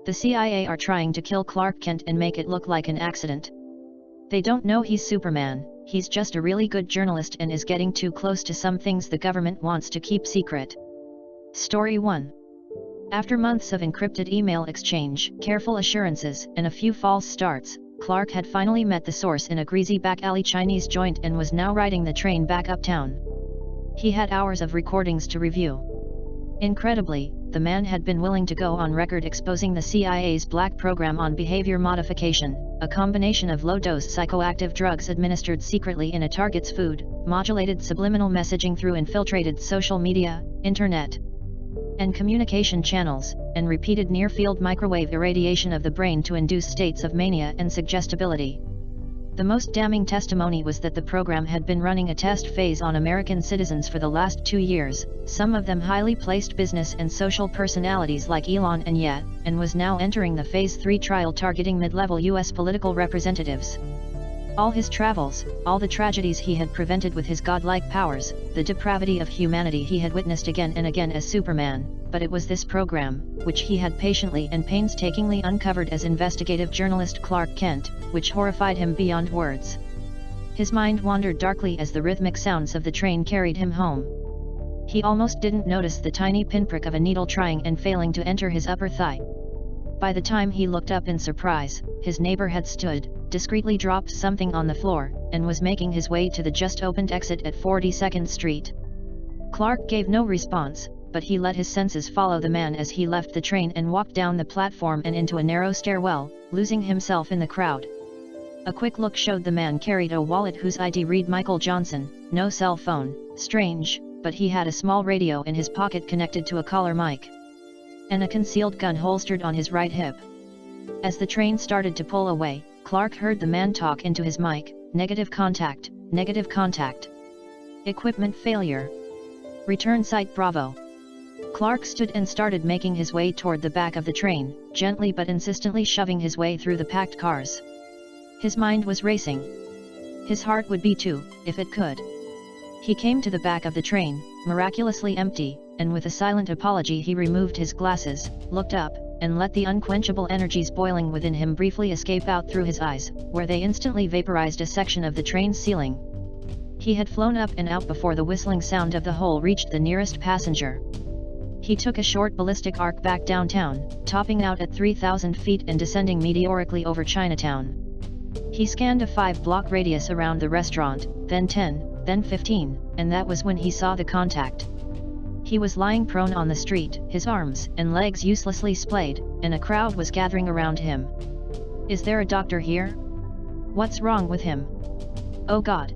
The CIA are trying to kill Clark Kent and make it look like an accident. They don't know he's Superman, he's just a really good journalist and is getting too close to some things the government wants to keep secret. Story 1. After months of encrypted email exchange, careful assurances, and a few false starts, Clark had finally met the source in a greasy back-alley Chinese joint and was now riding the train back uptown. He had hours of recordings to review. Incredibly, the man had been willing to go on record exposing the CIA's black program on behavior modification, a combination of low-dose psychoactive drugs administered secretly in a target's food, modulated subliminal messaging through infiltrated social media, internet, and communication channels, and repeated near-field microwave irradiation of the brain to induce states of mania and suggestibility. The most damning testimony was that the program had been running a test phase on American citizens for the last 2 years, some of them highly placed business and social personalities like Elon and Ye, and was now entering the Phase 3 trial targeting mid-level U.S. political representatives. All his travels, all the tragedies he had prevented with his godlike powers, the depravity of humanity he had witnessed again and again as Superman, but it was this program, which he had patiently and painstakingly uncovered as investigative journalist Clark Kent, which horrified him beyond words. His mind wandered darkly as the rhythmic sounds of the train carried him home. He almost didn't notice the tiny pinprick of a needle trying and failing to enter his upper thigh. By the time he looked up in surprise, his neighbor had stood, discreetly dropped something on the floor, and was making his way to the just-opened exit at 42nd Street. Clark gave no response, but he let his senses follow the man as he left the train and walked down the platform and into a narrow stairwell, losing himself in the crowd. A quick look showed the man carried a wallet whose ID read Michael Johnson, no cell phone, strange, but he had a small radio in his pocket connected to a collar mic, and a concealed gun holstered on his right hip. As the train started to pull away, Clark heard the man talk into his mic, negative contact, equipment failure. Return site Bravo. Clark stood and started making his way toward the back of the train, gently but insistently shoving his way through the packed cars. His mind was racing. His heart would beat too, if it could. He came to the back of the train, miraculously empty, and with a silent apology he removed his glasses, looked up, and let the unquenchable energies boiling within him briefly escape out through his eyes, where they instantly vaporized a section of the train's ceiling. He had flown up and out before the whistling sound of the hole reached the nearest passenger. He took a short ballistic arc back downtown, topping out at 3,000 feet and descending meteorically over Chinatown. He scanned a 5-block radius around the restaurant, then 10, then 15, and that was when he saw the contact. He was lying prone on the street, his arms and legs uselessly splayed, and a crowd was gathering around him. Is there a doctor here? What's wrong with him? Oh God!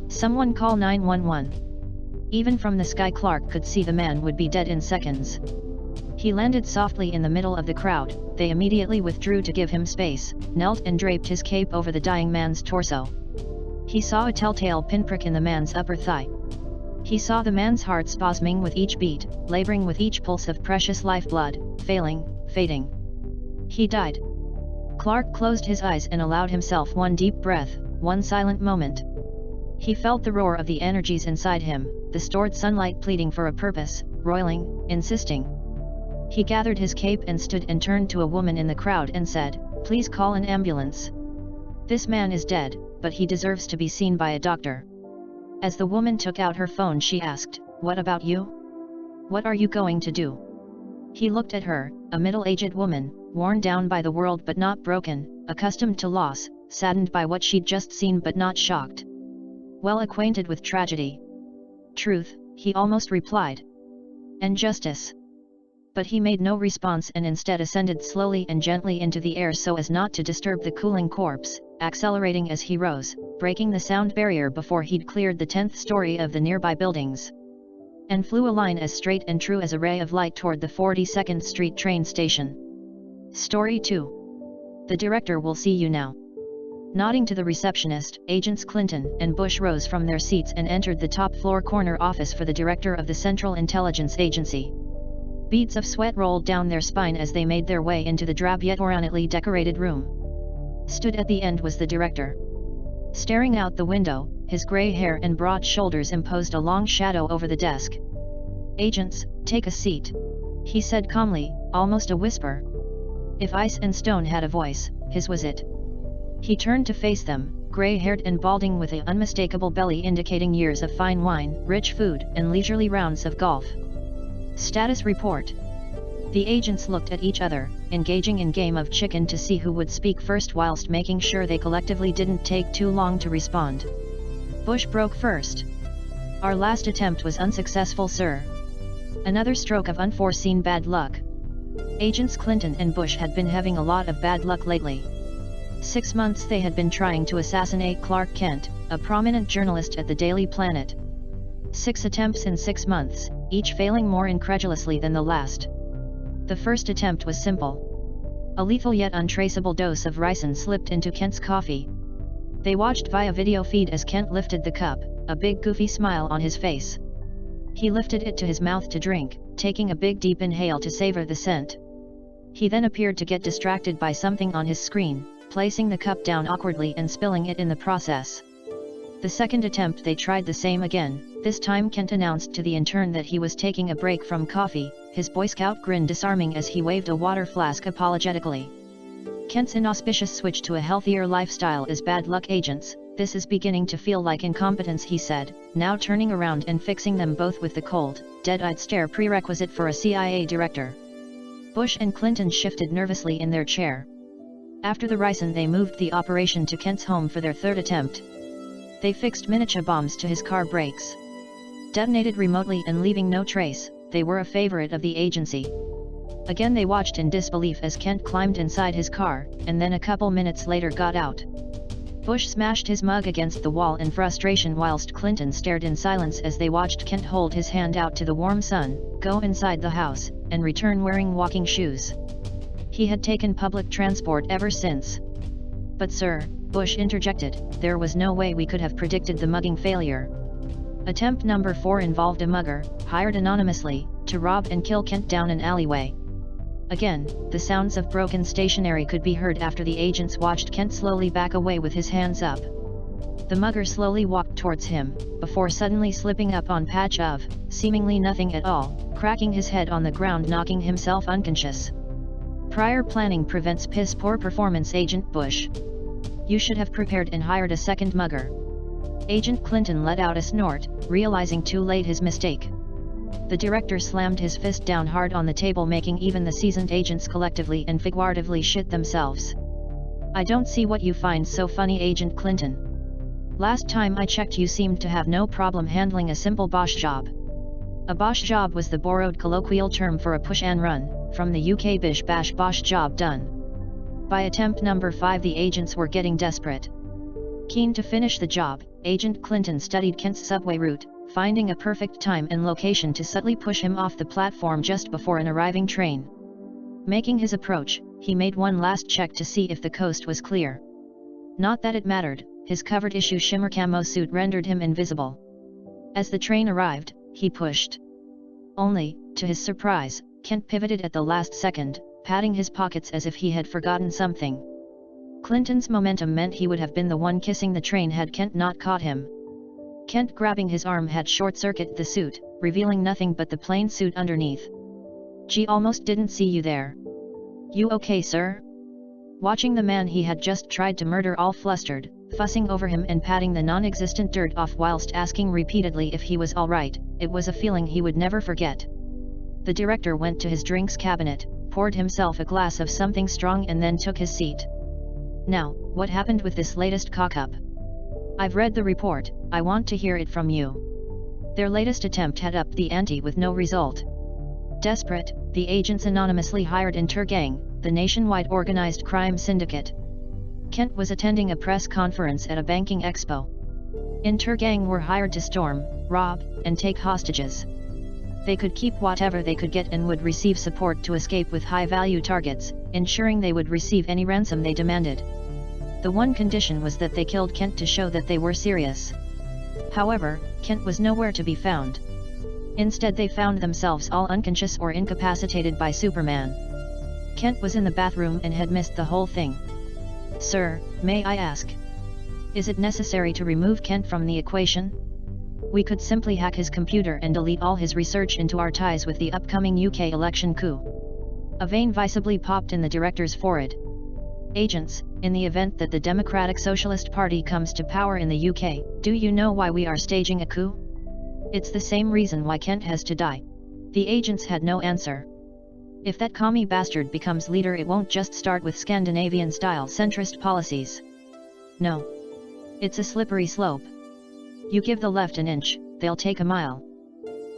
Someone call 911. Even from the sky Clark could see the man would be dead in seconds. He landed softly in the middle of the crowd, they immediately withdrew to give him space, knelt and draped his cape over the dying man's torso. He saw a telltale pinprick in the man's upper thigh. He saw the man's heart spasming with each beat, laboring with each pulse of precious lifeblood, fading. He died. Clark closed his eyes and allowed himself one deep breath, one silent moment. He felt the roar of the energies inside him, the stored sunlight pleading for a purpose, roiling, insisting. He gathered his cape and stood and turned to a woman in the crowd and said, "Please call an ambulance. This man is dead, but he deserves to be seen by a doctor." As the woman took out her phone she asked, "What about you? What are you going to do?" He looked at her, a middle-aged woman, worn down by the world but not broken, accustomed to loss, saddened by what she'd just seen but not shocked. Well acquainted with tragedy. Truth, he almost replied. And justice. But he made no response and instead ascended slowly and gently into the air so as not to disturb the cooling corpse, accelerating as he rose, breaking the sound barrier before he'd cleared the 10th story of the nearby buildings, and flew a line as straight and true as a ray of light toward the 42nd Street train station. Story 2. The director will see you now. Nodding to the receptionist, Agents Clinton and Bush rose from their seats and entered the top-floor corner office for the director of the Central Intelligence Agency. Beads of sweat rolled down their spine as they made their way into the drab yet ornately decorated room. Stood at the end was the director. Staring out the window, his gray hair and broad shoulders imposed a long shadow over the desk. "Agents, take a seat," he said calmly, almost a whisper. If ice and stone had a voice, his was it. He turned to face them, grey-haired and balding with an unmistakable belly indicating years of fine wine, rich food, and leisurely rounds of golf. Status report. The agents looked at each other, engaging in game of chicken to see who would speak first whilst making sure they collectively didn't take too long to respond. Bush broke first. Our last attempt was unsuccessful, sir. Another stroke of unforeseen bad luck. Agents Clinton and Bush had been having a lot of bad luck lately. 6 months they had been trying to assassinate Clark Kent, a prominent journalist at the Daily Planet. 6 attempts in 6 months, each failing more incredulously than the last. The first attempt was simple. A lethal yet untraceable dose of ricin slipped into Kent's coffee. They watched via video feed as Kent lifted the cup, a big goofy smile on his face. He lifted it to his mouth to drink, taking a big deep inhale to savor the scent. He then appeared to get distracted by something on his screen, placing the cup down awkwardly and spilling it in the process. The second attempt they tried the same again. This time Kent announced to the intern that he was taking a break from coffee, his Boy Scout grin disarming as he waved a water flask apologetically. Kent's inauspicious switch to a healthier lifestyle is bad luck, agents. This is beginning to feel like incompetence, he said, now turning around and fixing them both with the cold, dead-eyed stare prerequisite for a CIA director. Bush and Clinton shifted nervously in their chair. After the ricin they moved the operation to Kent's home for their third attempt. They fixed miniature bombs to his car brakes. Detonated remotely and leaving no trace, they were a favorite of the agency. Again they watched in disbelief as Kent climbed inside his car, and then a couple minutes later got out. Bush smashed his mug against the wall in frustration whilst Clinton stared in silence as they watched Kent hold his hand out to the warm sun, go inside the house, and return wearing walking shoes. He had taken public transport ever since. But sir, Bush interjected, there was no way we could have predicted the mugging failure. Attempt number 4 involved a mugger, hired anonymously, to rob and kill Kent down an alleyway. Again, the sounds of broken stationery could be heard after the agents watched Kent slowly back away with his hands up. The mugger slowly walked towards him, before suddenly slipping up on patch of, seemingly nothing at all, cracking his head on the ground knocking himself unconscious. Prior planning prevents piss-poor performance, Agent Bush. You should have prepared and hired a second mugger. Agent Clinton let out a snort, realizing too late his mistake. The director slammed his fist down hard on the table, making even the seasoned agents collectively and figuratively shit themselves. I don't see what you find so funny, Agent Clinton. Last time I checked you seemed to have no problem handling a simple Bosch job. A Bosch job was the borrowed colloquial term for a push and run, from the UK bish bash Bosch job done. By attempt number 5 the agents were getting desperate. Keen to finish the job, Agent Clinton studied Kent's subway route, finding a perfect time and location to subtly push him off the platform just before an arriving train. Making his approach, he made one last check to see if the coast was clear. Not that it mattered, his covered issue shimmer camo suit rendered him invisible. As the train arrived, he pushed. Only, to his surprise, Kent pivoted at the last second, patting his pockets as if he had forgotten something. Clinton's momentum meant he would have been the one kissing the train had Kent not caught him. Kent grabbing his arm had short-circuited the suit, revealing nothing but the plain suit underneath. Gee, almost didn't see you there. You okay, sir? Watching the man he had just tried to murder all flustered, fussing over him and patting the non-existent dirt off whilst asking repeatedly if he was alright, it was a feeling he would never forget. The director went to his drinks cabinet, poured himself a glass of something strong and then took his seat. Now, what happened with this latest cock-up? I've read the report, I want to hear it from you. Their latest attempt had upped the ante with no result. Desperate, the agents anonymously hired Intergang, the nationwide organized crime syndicate. Kent was attending a press conference at a banking expo. Intergang were hired to storm, rob, and take hostages. They could keep whatever they could get and would receive support to escape with high-value targets, ensuring they would receive any ransom they demanded. The one condition was that they killed Kent to show that they were serious. However, Kent was nowhere to be found. Instead they found themselves all unconscious or incapacitated by Superman. Kent was in the bathroom and had missed the whole thing. Sir, may I ask? Is it necessary to remove Kent from the equation? We could simply hack his computer and delete all his research into our ties with the upcoming UK election coup. A vein visibly popped in the director's forehead. Agents, in the event that the Democratic Socialist Party comes to power in the UK, do you know why we are staging a coup? It's the same reason why Kent has to die. The agents had no answer. If that commie bastard becomes leader, it won't just start with Scandinavian-style centrist policies. No. It's a slippery slope. You give the left an inch, they'll take a mile.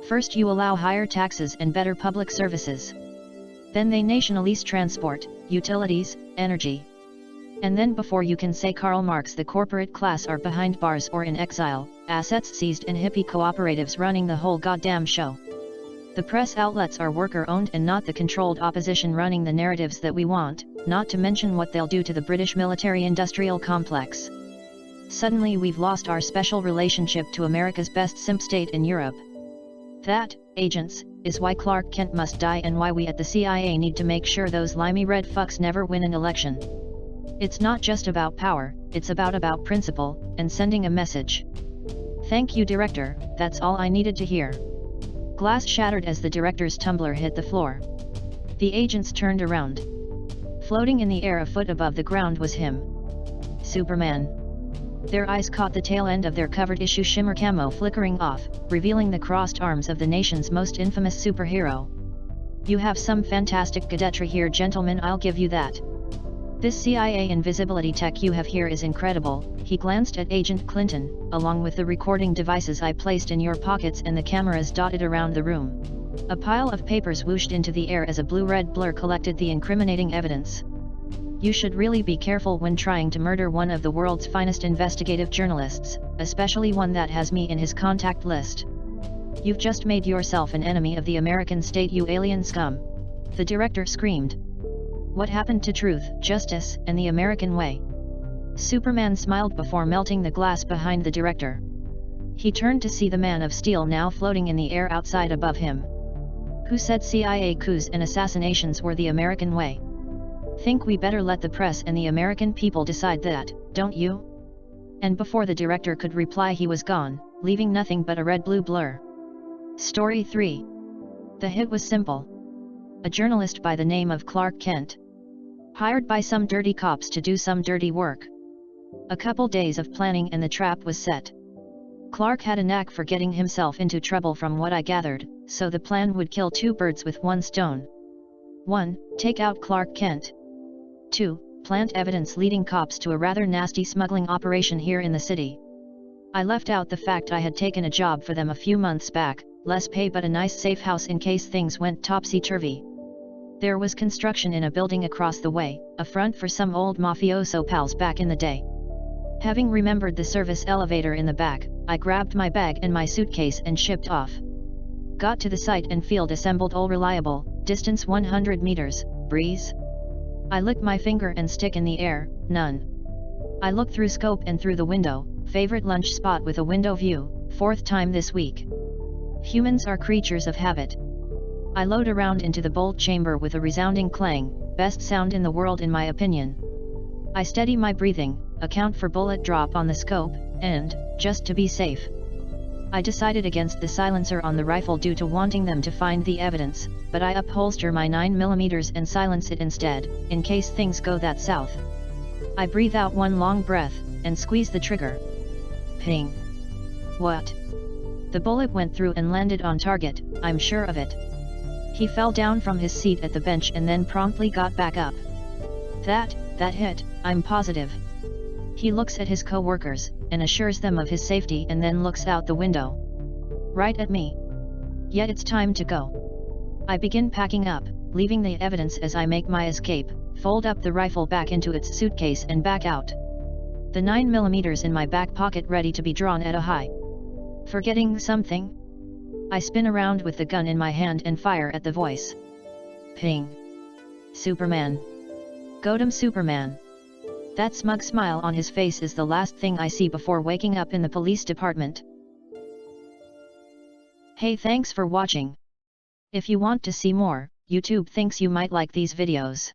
First you allow higher taxes and better public services. Then they nationalize transport, utilities, energy. And then before you can say Karl Marx, the corporate class are behind bars or in exile, assets seized and hippie cooperatives running the whole goddamn show. The press outlets are worker-owned and not the controlled opposition running the narratives that we want, not to mention what they'll do to the British military-industrial complex. Suddenly we've lost our special relationship to America's best simp state in Europe. That, agents, is why Clark Kent must die and why we at the CIA need to make sure those limey red fucks never win an election. It's not just about power, it's about principle, and sending a message. Thank you, director, that's all I needed to hear. Glass shattered as the director's tumbler hit the floor. The agents turned around. Floating in the air a foot above the ground was him. Superman. Their eyes caught the tail end of their covered issue shimmer camo flickering off, revealing the crossed arms of the nation's most infamous superhero. You have some fantastic gadgetry here, gentlemen, I'll give you that. This CIA invisibility tech you have here is incredible. He glanced at Agent Clinton, along with the recording devices I placed in your pockets and the cameras dotted around the room. A pile of papers whooshed into the air as a blue-red blur collected the incriminating evidence. You should really be careful when trying to murder one of the world's finest investigative journalists, especially one that has me in his contact list. You've just made yourself an enemy of the American state, you alien scum. The director screamed. What happened to truth, justice, and the American way? Superman smiled before melting the glass behind the director. He turned to see the Man of Steel now floating in the air outside above him. Who said CIA coups and assassinations were the American way? Think we better let the press and the American people decide that, don't you? And before the director could reply, he was gone, leaving nothing but a red-blue blur. Story 3. The hit was simple. A journalist by the name of Clark Kent. Hired by some dirty cops to do some dirty work. A couple days of planning and the trap was set. Clark had a knack for getting himself into trouble from what I gathered, so the plan would kill two birds with one stone. 1. Take out Clark Kent. 2. Plant evidence leading cops to a rather nasty smuggling operation here in the city. I left out the fact I had taken a job for them a few months back, less pay but a nice safe house in case things went topsy-turvy. There was construction in a building across the way, a front for some old mafioso pals back in the day. Having remembered the service elevator in the back, I grabbed my bag and my suitcase and shipped off. Got to the site and field assembled all reliable, distance 100 meters, breeze. I licked my finger and stick in the air, none. I looked through scope and through the window, favorite lunch spot with a window view, 4th time this week. Humans are creatures of habit. I load around into the bolt chamber with a resounding clang, best sound in the world in my opinion. I steady my breathing, account for bullet drop on the scope, and, just to be safe, I decided against the silencer on the rifle due to wanting them to find the evidence, but I upholster my 9mm and silence it instead, in case things go that south. I breathe out one long breath, and squeeze the trigger. Ping. What? The bullet went through and landed on target, I'm sure of it. He fell down from his seat at the bench and then promptly got back up. That hit, I'm positive. He looks at his co-workers, and assures them of his safety and then looks out the window. Right at me. Yet it's time to go. I begin packing up, leaving the evidence as I make my escape, fold up the rifle back into its suitcase and back out. The 9mm in my back pocket ready to be drawn at a high. Forgetting something? I spin around with the gun in my hand and fire at the voice. Ping. Superman. Goddamn Superman. That smug smile on his face is the last thing I see before waking up in the police department. Hey, thanks for watching. If you want to see more, YouTube thinks you might like these videos.